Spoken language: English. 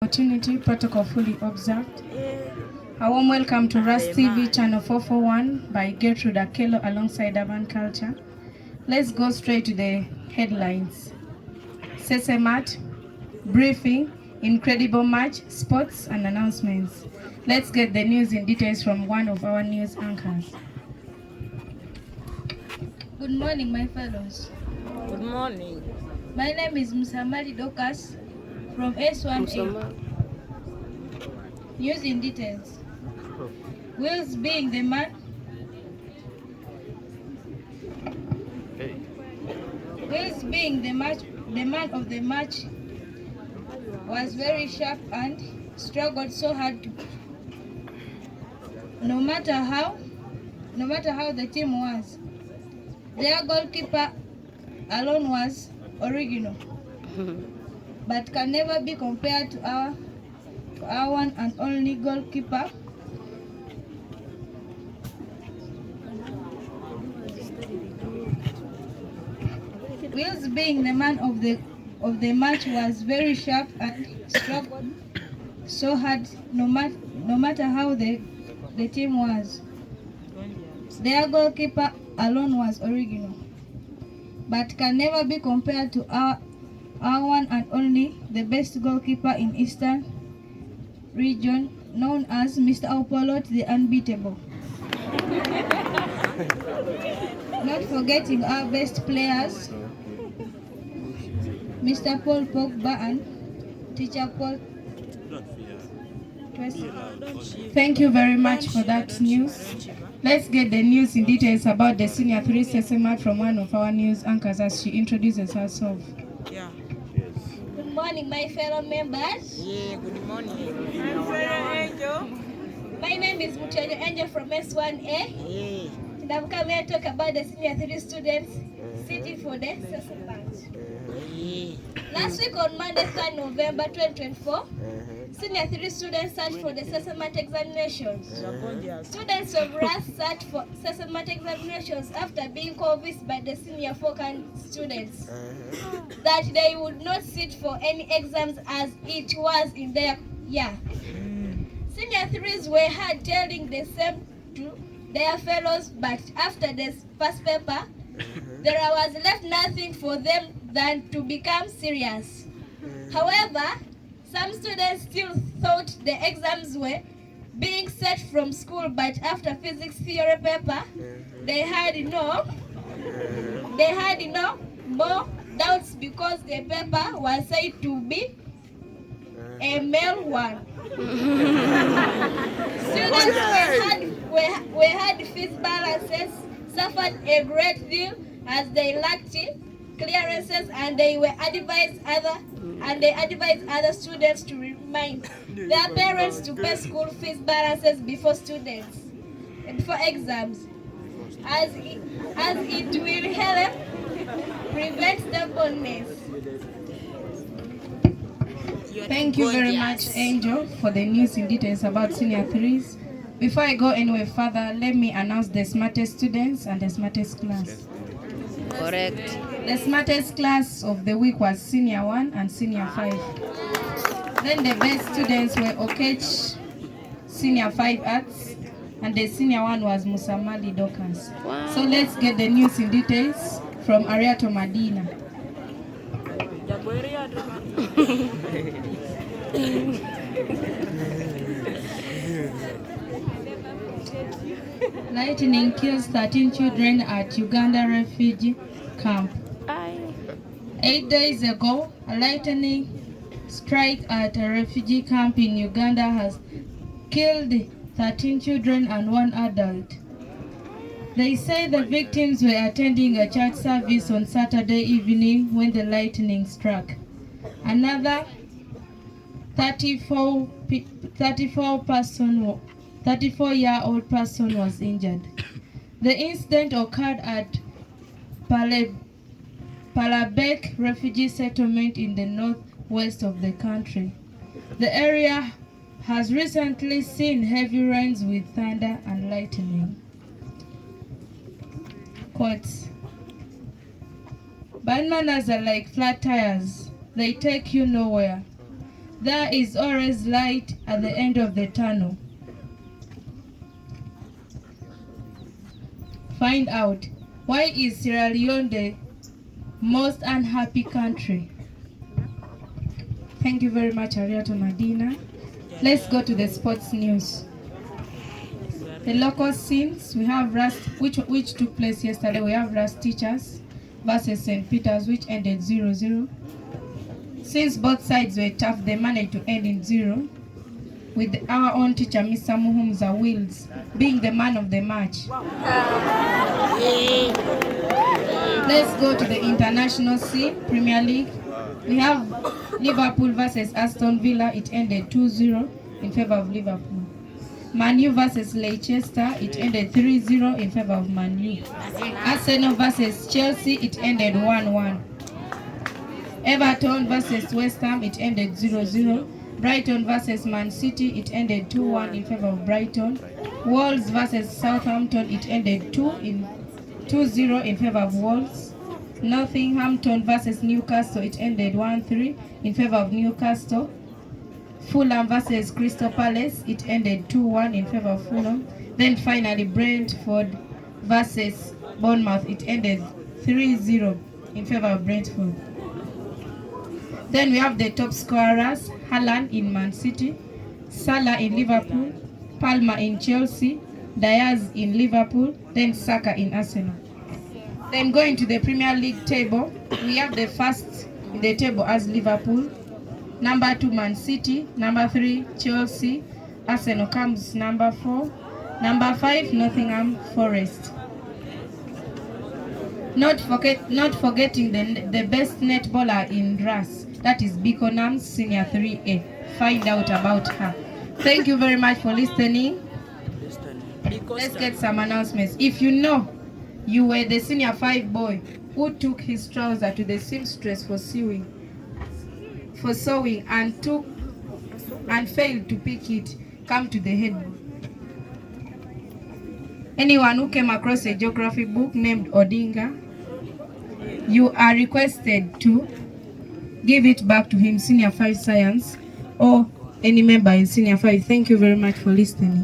Opportunity protocol fully observed. A warm welcome to RAS TV channel 441 by Gertrude Akelo alongside Urban Culture. Let's go straight to the headlines. Sesemat, briefing, incredible match, sports and announcements. Let's get the news in details from one of our news anchors. Good morning, my fellows. Good morning. My name is Musamali Dokas from S1A. News in details. Wills being the man. Wills being the man of the match was very sharp and struggled so hard to, no matter how the team was. Their goalkeeper alone was original, but can never be compared to our one and only goalkeeper. Wills being the man of the match was very sharp and struggled so hard no matter how the team was. Their goalkeeper alone was original, but can never be compared to our one and only, the best goalkeeper in Eastern region, known as Mr. Opolot the Unbeatable. Not forgetting our best players, Mr. Paul Pogba and Teacher Paul. Thank you very much for that news. Let's get the news in details about the Senior 3 Sesemat from one of our news anchors as she introduces herself. Yeah. Good morning, my fellow members. Yeah, good morning. My name is Mutejo Angel from S1A. Yeah. And I'm coming here to talk about the Senior 3 students sitting for the Sesemat. Yeah. Last week on Monday, 3rd November 2024, Senior 3 students sat for the Sesemat examinations. Students of RAS sat for Sesemat examinations after being convinced by the Senior 4 students that they would not sit for any exams as it was in their year. Senior 3s were heard telling the same to their fellows, but after the first paper, there was left nothing for them than to become serious. However, some students still thought the exams were being set from school, but after physics theory paper, they had no more doubts because the paper was said to be a male one. Students were had fifth balances, suffered a great deal as they lacked clearances, and they advised other students to remind their parents to pay school fees balances before exams, as it will help prevent stubbornness. Thank you very much, Angel, for the news in details about Senior 3s. Before I go anywhere further, let me announce the smartest students and the smartest class. Correct. The smartest class of the week was Senior 1 and Senior 5. Then the best students were Okech, Senior 5 Arts, and the Senior 1 was Musamali Dokas. Wow. So let's get the news in details from Ariato Madina. Lightning kills 13 children at Uganda refugee camp. 8 days ago, a lightning strike at a refugee camp in Uganda has killed 13 children and 1 adult. They say the victims were attending a church service on Saturday evening when the lightning struck. Another 34-year-old person was injured. The incident occurred at Palabek refugee settlement in the northwest of the country. The area has recently seen heavy rains with thunder and lightning. Quotes. Bananas are like flat tires. They take you nowhere. There is always light at the end of the tunnel. Find out, why is Sierra Leone the most unhappy country? Thank you very much, Ariato Madina. Let's go to the sports news. The local scenes, we have Rust, which took place yesterday. We have Rust Teachers versus St. Peter's, which ended 0-0. Since both sides were tough, they managed to end in 0, with our own teacher, Mr. Muhumza Wills, being the man of the match. Let's go to the international scene, Premier League. We have Liverpool versus Aston Villa. It ended 2-0 in favor of Liverpool. Man U versus Leicester. It ended 3-0 in favor of Man U. Arsenal versus Chelsea. It ended 1-1. Everton versus West Ham. It ended 0-0. Brighton versus Man City. It ended 2-1 in favor of Brighton. Wolves versus Southampton. It ended 2-0 in favor of Wolves. Northampton versus Newcastle. It ended 1-3 in favor of Newcastle. Fulham versus Crystal Palace. It ended 2-1 in favor of Fulham. Then finally Brentford versus Bournemouth. It ended 3-0 in favor of Brentford. Then we have the top scorers: Haaland in Man City, Salah in Liverpool, Palmer in Chelsea, Diaz in Liverpool, then Saka in Arsenal. Then going to the Premier League table, we have the first in the table as Liverpool, number 2 Man City, number 3 Chelsea, Arsenal comes number 4, number 5 Nottingham Forest. Not forgetting the best netballer in RAS, that is Beaconham Senior 3A. Find out about her. Thank you very much for listening. Let's get some announcements. If you know you were the Senior 5 boy who took his trouser to the seamstress for sewing and failed to pick it, come to the head. Anyone who came across a geography book named Odinga, you are requested to give it back to him, Senior 5 Science, or any member in Senior 5. Thank you very much for listening.